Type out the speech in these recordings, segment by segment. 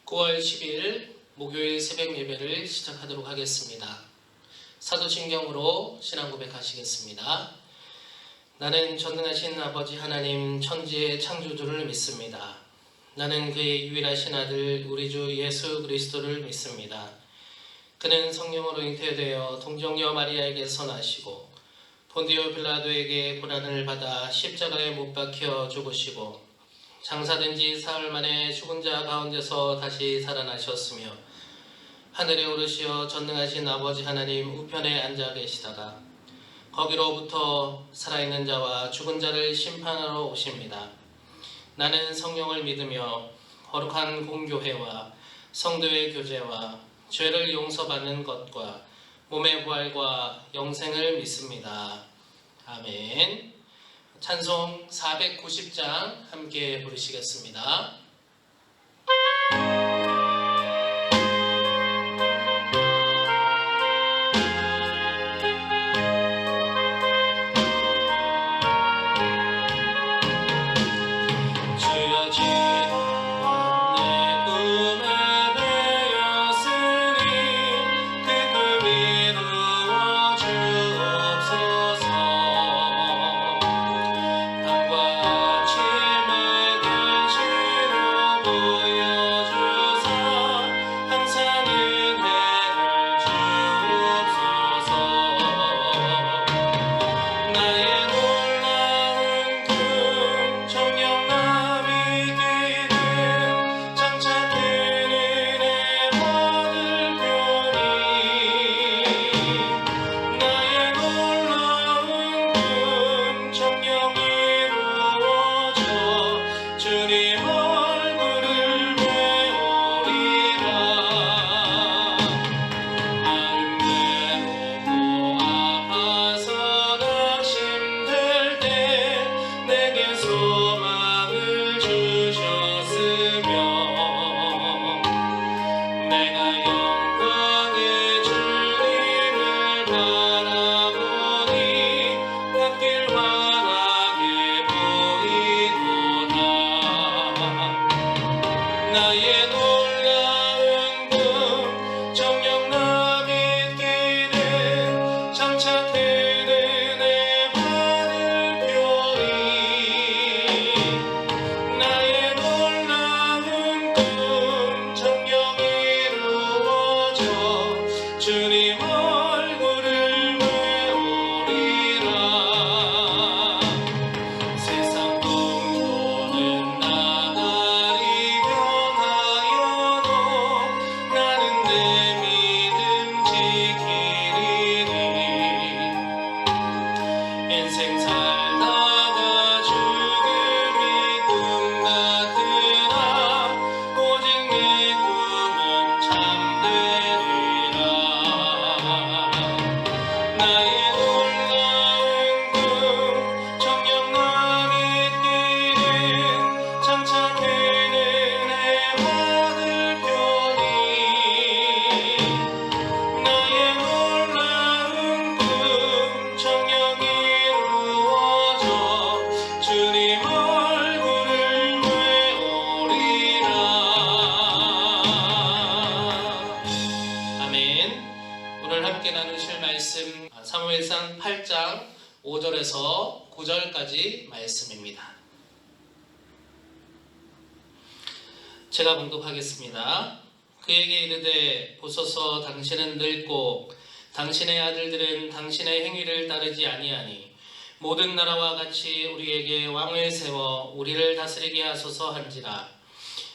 9월 10일 목요일 새벽 예배를 시작하도록 하겠습니다. 사도신경으로 신앙 고백하시겠습니다. 나는 전능하신 아버지 하나님 천지의 창조주를 믿습니다. 나는 그의 유일하신 아들 우리 주 예수 그리스도를 믿습니다. 그는 성령으로 잉태되어 동정녀 마리아에게서 나시고 본디오 빌라도에게 고난을 받아 십자가에 못 박혀 죽으시고 장사된 지 사흘 만에 죽은 자 가운데서 다시 살아나셨으며 하늘에 오르시어 전능하신 아버지 하나님 우편에 앉아 계시다가 거기로부터 살아있는 자와 죽은 자를 심판하러 오십니다. 나는 성령을 믿으며 거룩한 공교회와 성도의 교제와 죄를 용서받는 것과 몸의 부활과 영생을 믿습니다. 아멘. 찬송 490장 함께 부르시겠습니다. 사무엘상 8장 5절에서 9절까지 말씀입니다. 제가 봉독하겠습니다. 그에게 이르되 보소서 당신은 늙고 당신의 아들들은 당신의 행위를 따르지 아니하니 모든 나라와 같이 우리에게 왕을 세워 우리를 다스리게 하소서 한지라.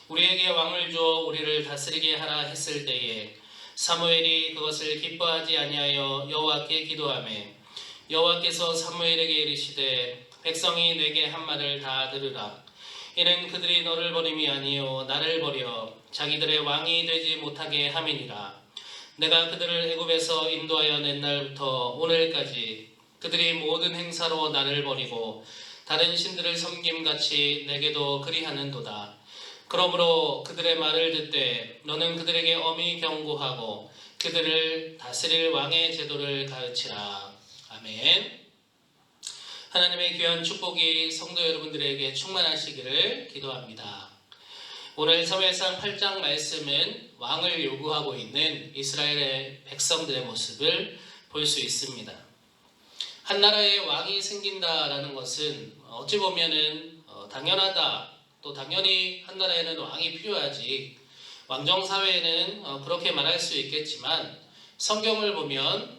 우리에게 왕을 주어 우리를 다스리게 하라 했을 때에 사무엘이 그것을 기뻐하지 아니하여 여호와께 기도하매 여호와께서 사무엘에게 이르시되 백성이 내게 한 말을 다 들으라. 이는 그들이 너를 버림이 아니요 나를 버려 자기들의 왕이 되지 못하게 함이니라. 내가 그들을 애굽에서 인도하여 낸 날부터 오늘까지 그들이 모든 행사로 나를 버리고 다른 신들을 섬김같이 내게도 그리하는도다. 그러므로 그들의 말을 듣되 너는 그들에게 엄히 경고하고 그들을 다스릴 왕의 제도를 가르치라. 아멘. 하나님의 귀한 축복이 성도 여러분들에게 충만하시기를 기도합니다. 오늘 사무엘상 8장 말씀은 왕을 요구하고 있는 이스라엘의 백성들의 모습을 볼 수 있습니다. 한 나라에 왕이 생긴다라는 것은 어찌 보면은 당연하다, 또 당연히 한 나라에는 왕이 필요하지, 왕정 사회에는 그렇게 말할 수 있겠지만, 성경을 보면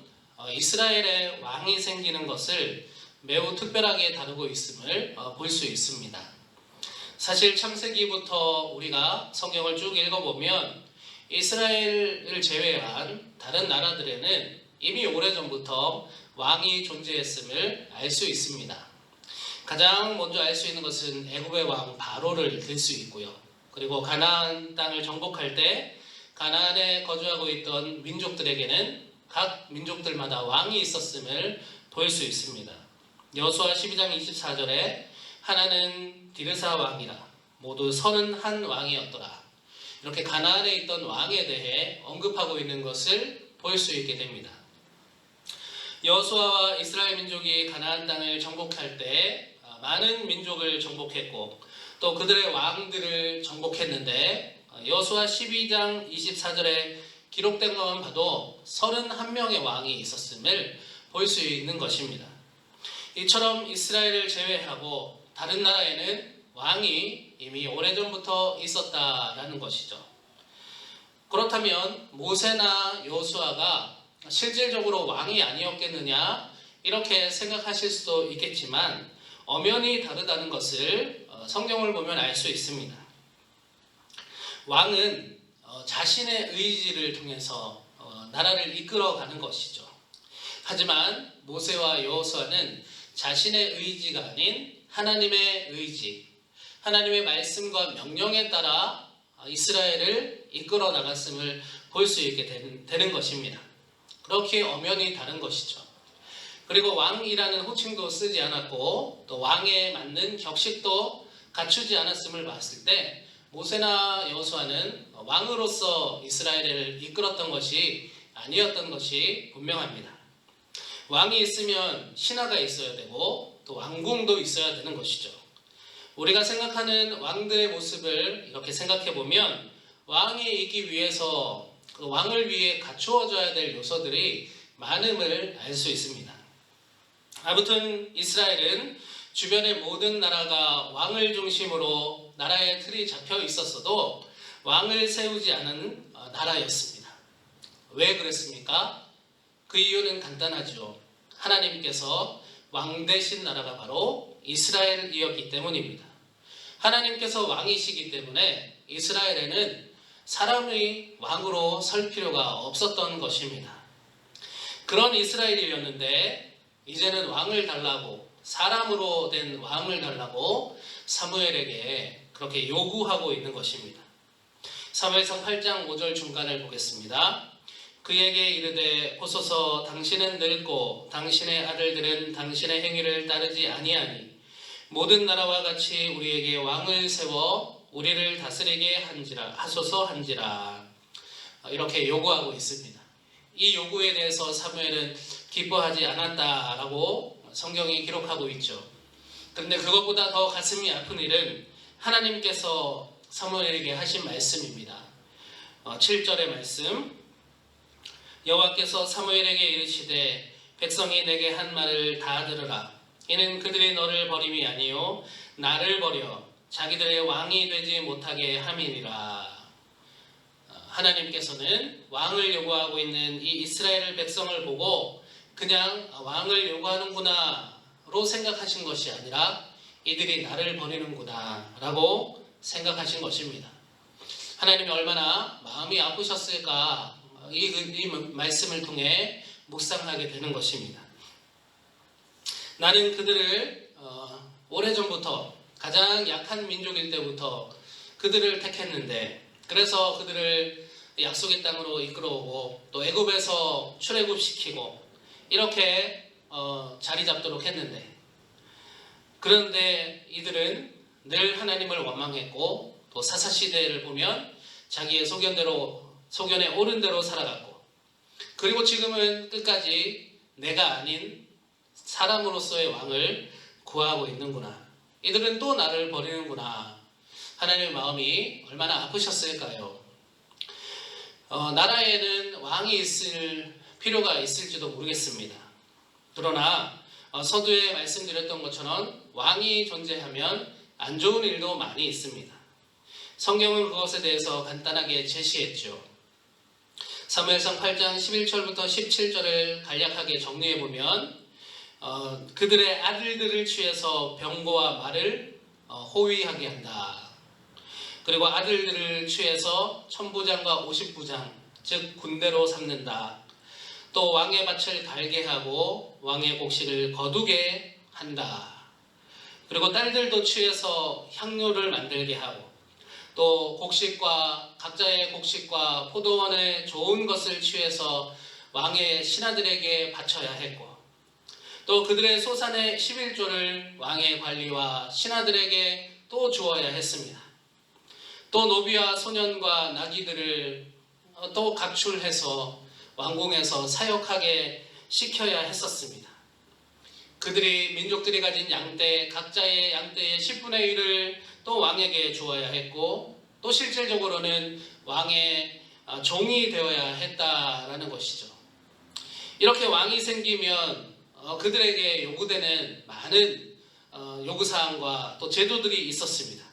이스라엘의 왕이 생기는 것을 매우 특별하게 다루고 있음을 볼 수 있습니다. 사실 창세기부터 우리가 성경을 쭉 읽어보면 이스라엘을 제외한 다른 나라들에는 이미 오래전부터 왕이 존재했음을 알 수 있습니다. 가장 먼저 알 수 있는 것은 애굽의 왕 바로를 들 수 있고요. 그리고 가나안 땅을 정복할 때 가나안에 거주하고 있던 민족들에게는 각 민족들마다 왕이 있었음을 볼 수 있습니다. 여호수아 12장 24절에 하나는 디르사 왕이라 모두 31왕이었더라. 이렇게 가나안에 있던 왕에 대해 언급하고 있는 것을 볼 수 있게 됩니다. 여호수아와 이스라엘 민족이 가나안 땅을 정복할 때 많은 민족을 정복했고 또 그들의 왕들을 정복했는데 여호수아 12장 24절에 기록된 것만 봐도 31명의 왕이 있었음을 볼 수 있는 것입니다. 이처럼 이스라엘을 제외하고 다른 나라에는 왕이 이미 오래전부터 있었다라는 것이죠. 그렇다면 모세나 여호수아가 실질적으로 왕이 아니었겠느냐 이렇게 생각하실 수도 있겠지만 엄연히 다르다는 것을 성경을 보면 알 수 있습니다. 왕은 자신의 의지를 통해서 나라를 이끌어가는 것이죠. 하지만 모세와 여호수아는 자신의 의지가 아닌 하나님의 의지, 하나님의 말씀과 명령에 따라 이스라엘을 이끌어 나갔음을 볼 수 있게 되는 것입니다. 그렇게 엄연히 다른 것이죠. 그리고 왕이라는 호칭도 쓰지 않았고 또 왕에 맞는 격식도 갖추지 않았음을 봤을 때 모세나 여호수아는 왕으로서 이스라엘을 이끌었던 것이 아니었던 것이 분명합니다. 왕이 있으면 신하가 있어야 되고 또 왕궁도 있어야 되는 것이죠. 우리가 생각하는 왕들의 모습을 이렇게 생각해 보면 왕이 있기 위해서 그 왕을 위해 갖추어져야 될 요소들이 많음을 알 수 있습니다. 아무튼 이스라엘은 주변의 모든 나라가 왕을 중심으로 나라의 틀이 잡혀 있었어도 왕을 세우지 않은 나라였습니다. 왜 그랬습니까? 그 이유는 간단하죠. 하나님께서 왕 되신 나라가 바로 이스라엘이었기 때문입니다. 하나님께서 왕이시기 때문에 이스라엘에는 사람의 왕으로 설 필요가 없었던 것입니다. 그런 이스라엘이었는데 이제는 왕을 달라고, 사람으로 된 왕을 달라고 사무엘에게 그렇게 요구하고 있는 것입니다. 사무엘상 8장 5절 중간을 보겠습니다. 그에게 이르되 보소서 당신은 늙고 당신의 아들들은 당신의 행위를 따르지 아니하니 모든 나라와 같이 우리에게 왕을 세워 우리를 다스리게 하소서 한지라. 이렇게 요구하고 있습니다. 이 요구에 대해서 사무엘은 기뻐하지 않았다라고 성경이 기록하고 있죠. 그런데 그것보다 더 가슴이 아픈 일은 하나님께서 사무엘에게 하신 말씀입니다. 7절의 말씀, 여호와께서 사무엘에게 이르시되 백성이 내게 한 말을 다 들으라. 이는 그들이 너를 버림이 아니요 나를 버려 자기들의 왕이 되지 못하게 함이니라. 하나님께서는 왕을 요구하고 있는 이 이스라엘 백성을 보고 그냥 왕을 요구하는구나로 생각하신 것이 아니라 이들이 나를 버리는구나 라고 생각하신 것입니다. 하나님이 얼마나 마음이 아프셨을까 이 말씀을 통해 묵상하게 되는 것입니다. 나는 그들을 오래전부터 가장 약한 민족일 때부터 그들을 택했는데 그래서 그들을 약속의 땅으로 이끌어오고 또 애굽에서 출애굽시키고 이렇게 자리 잡도록 했는데 그런데 이들은 늘 하나님을 원망했고 또 사사시대를 보면 자기의 소견에 옳은 대로 살아갔고 그리고 지금은 끝까지 내가 아닌 사람으로서의 왕을 구하고 있는구나. 이들은 또 나를 버리는구나 하나님의 마음이 얼마나 아프셨을까요? 나라에는 왕이 있을 필요가 있을지도 모르겠습니다. 그러나 서두에 말씀드렸던 것처럼 왕이 존재하면 안 좋은 일도 많이 있습니다. 성경은 그것에 대해서 간단하게 제시했죠. 사무엘상 8장 11절부터 17절을 간략하게 정리해보면 그들의 아들들을 취해서 병거와 말을 호위하게 한다. 그리고 아들들을 취해서 천부장과 오십부장, 즉 군대로 삼는다. 또 왕의 밭을 갈게 하고 왕의 곡식을 거두게 한다. 그리고 딸들도 취해서 향료를 만들게 하고 또 곡식과 각자의 곡식과 포도원의 좋은 것을 취해서 왕의 신하들에게 바쳐야 했고 또 그들의 소산의 11조를 왕의 관리와 신하들에게 또 주어야 했습니다. 또 노비와 소년과 나귀들을 또 각출해서 왕궁에서 사역하게 시켜야 했었습니다. 그들이 민족들이 가진 양떼, 각자의 양떼의 10분의 1을 또 왕에게 주어야 했고 또 실질적으로는 왕의 종이 되어야 했다라는 것이죠. 이렇게 왕이 생기면 그들에게 요구되는 많은 요구사항과 또 제도들이 있었습니다.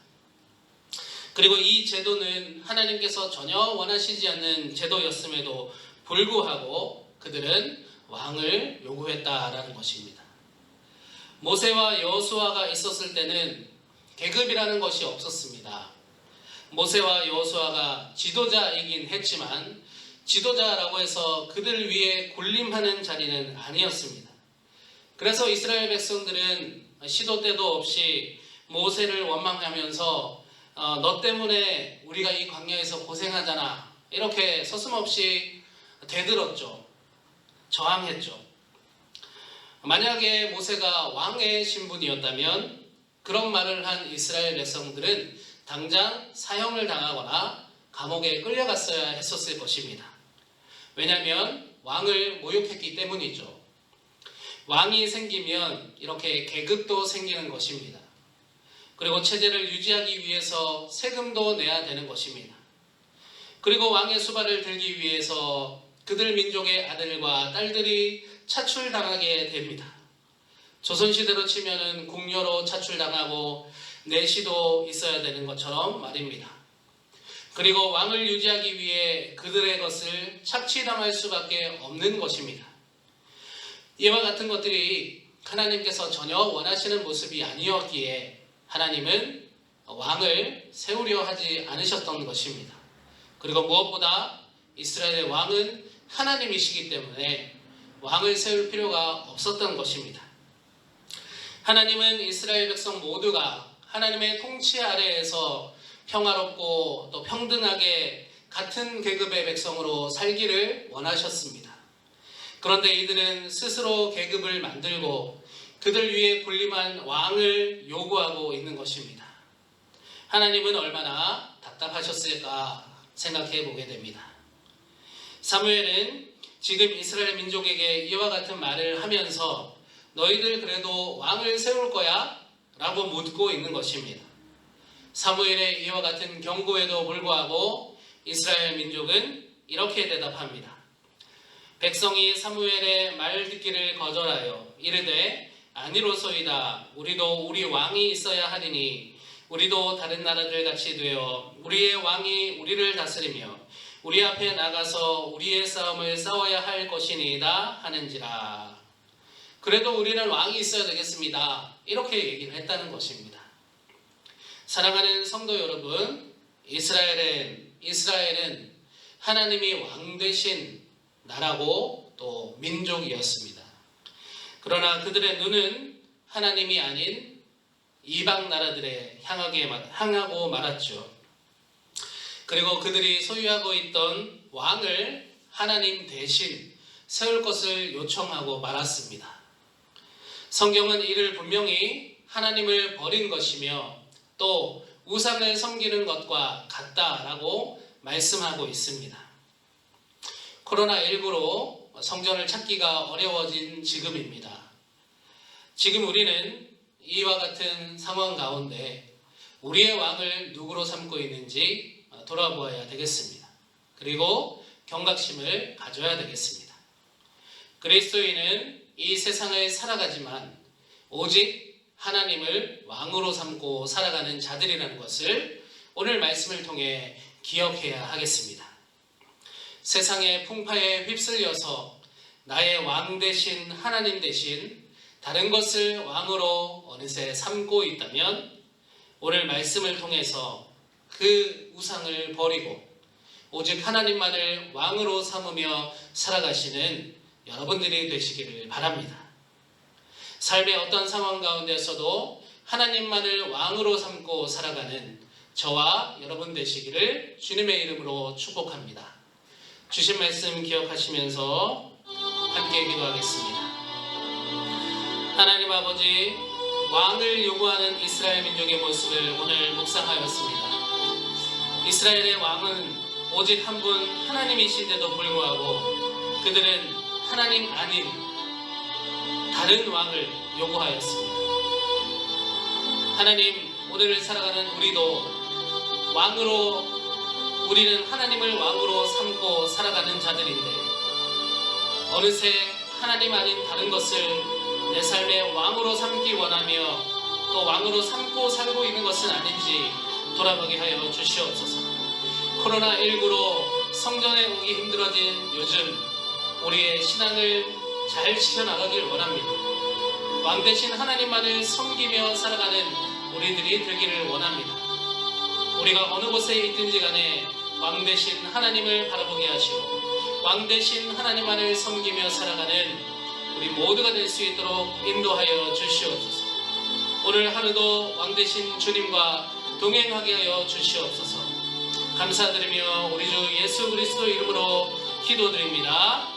그리고 이 제도는 하나님께서 전혀 원하시지 않는 제도였음에도 불구하고 그들은 왕을 요구했다라는 것입니다. 모세와 여호수아가 있었을 때는 계급이라는 것이 없었습니다. 모세와 여호수아가 지도자이긴 했지만 지도자라고 해서 그들 위에 군림하는 자리는 아니었습니다. 그래서 이스라엘 백성들은 시도 때도 없이 모세를 원망하면서 너 때문에 우리가 이 광야에서 고생하잖아 이렇게 서슴없이 대들었죠. 저항했죠. 만약에 모세가 왕의 신분이었다면 그런 말을 한 이스라엘 백성들은 당장 사형을 당하거나 감옥에 끌려갔어야 했었을 것입니다. 왜냐하면 왕을 모욕했기 때문이죠. 왕이 생기면 이렇게 계급도 생기는 것입니다. 그리고 체제를 유지하기 위해서 세금도 내야 되는 것입니다. 그리고 왕의 수발을 들기 위해서 그들 민족의 아들과 딸들이 차출당하게 됩니다. 조선시대로 치면은 궁녀로 차출당하고 내시도 있어야 되는 것처럼 말입니다. 그리고 왕을 유지하기 위해 그들의 것을 착취당할 수밖에 없는 것입니다. 이와 같은 것들이 하나님께서 전혀 원하시는 모습이 아니었기에 하나님은 왕을 세우려 하지 않으셨던 것입니다. 그리고 무엇보다 이스라엘의 왕은 하나님이시기 때문에 왕을 세울 필요가 없었던 것입니다. 하나님은 이스라엘 백성 모두가 하나님의 통치 아래에서 평화롭고 또 평등하게 같은 계급의 백성으로 살기를 원하셨습니다. 그런데 이들은 스스로 계급을 만들고 그들 위에 군림한 왕을 요구하고 있는 것입니다. 하나님은 얼마나 답답하셨을까 생각해 보게 됩니다. 사무엘은 지금 이스라엘 민족에게 이와 같은 말을 하면서 너희들 그래도 왕을 세울 거야? 라고 묻고 있는 것입니다. 사무엘의 이와 같은 경고에도 불구하고 이스라엘 민족은 이렇게 대답합니다. 백성이 사무엘의 말 듣기를 거절하여 이르되 아니로소이다. 우리도 우리 왕이 있어야 하리니 우리도 다른 나라들 같이 되어 우리의 왕이 우리를 다스리며 우리 앞에 나가서 우리의 싸움을 싸워야 할 것이니이다 하는지라. 그래도 우리는 왕이 있어야 되겠습니다. 이렇게 얘기를 했다는 것입니다. 사랑하는 성도 여러분, 이스라엘은 하나님이 왕 되신 나라고 또 민족이었습니다. 그러나 그들의 눈은 하나님이 아닌 이방 나라들에 향하고 말았죠. 그리고 그들이 소유하고 있던 왕을 하나님 대신 세울 것을 요청하고 말았습니다. 성경은 이를 분명히 하나님을 버린 것이며 또 우상을 섬기는 것과 같다라고 말씀하고 있습니다. 코로나19로 성전을 찾기가 어려워진 지금입니다. 지금 우리는 이와 같은 상황 가운데 우리의 왕을 누구로 삼고 있는지 돌아보아야 되겠습니다. 그리고 경각심을 가져야 되겠습니다. 그리스도인은 이 세상을 살아가지만 오직 하나님을 왕으로 삼고 살아가는 자들이라는 것을 오늘 말씀을 통해 기억해야 하겠습니다. 세상의 풍파에 휩쓸려서 나의 왕 대신 하나님 대신 다른 것을 왕으로 어느새 삼고 있다면 오늘 말씀을 통해서 그 우상을 버리고 오직 하나님만을 왕으로 삼으며 살아가시는 여러분들이 되시기를 바랍니다. 삶의 어떤 상황 가운데서도 하나님만을 왕으로 삼고 살아가는 저와 여러분 되시기를 주님의 이름으로 축복합니다. 주신 말씀 기억하시면서 함께 기도하겠습니다. 하나님 아버지, 왕을 요구하는 이스라엘 민족의 모습을 오늘 묵상하였습니다. 이스라엘의 왕은 오직 한 분 하나님이신데도 불구하고 그들은 하나님 아닌 다른 왕을 요구하였습니다. 하나님, 오늘을 살아가는 우리도 우리는 하나님을 왕으로 삼고 살아가는 자들인데 어느새 하나님 아닌 다른 것을 내 삶의 왕으로 삼기 원하며 또 왕으로 삼고 살고 있는 것은 아닌지 돌아보게 하여 주시옵소서. 코로나19로 성전에 오기 힘들어진 요즘 우리의 신앙을 잘 지켜나가길 원합니다. 왕 대신 하나님만을 섬기며 살아가는 우리들이 되기를 원합니다. 우리가 어느 곳에 있든지 간에 왕 대신 하나님을 바라보게 하시고 왕 대신 하나님만을 섬기며 살아가는 우리 모두가 될 수 있도록 인도하여 주시옵소서. 오늘 하루도 왕 대신 주님과 동행하게 하여 주시옵소서. 감사드리며 우리 주 예수 그리스도 이름으로 기도드립니다.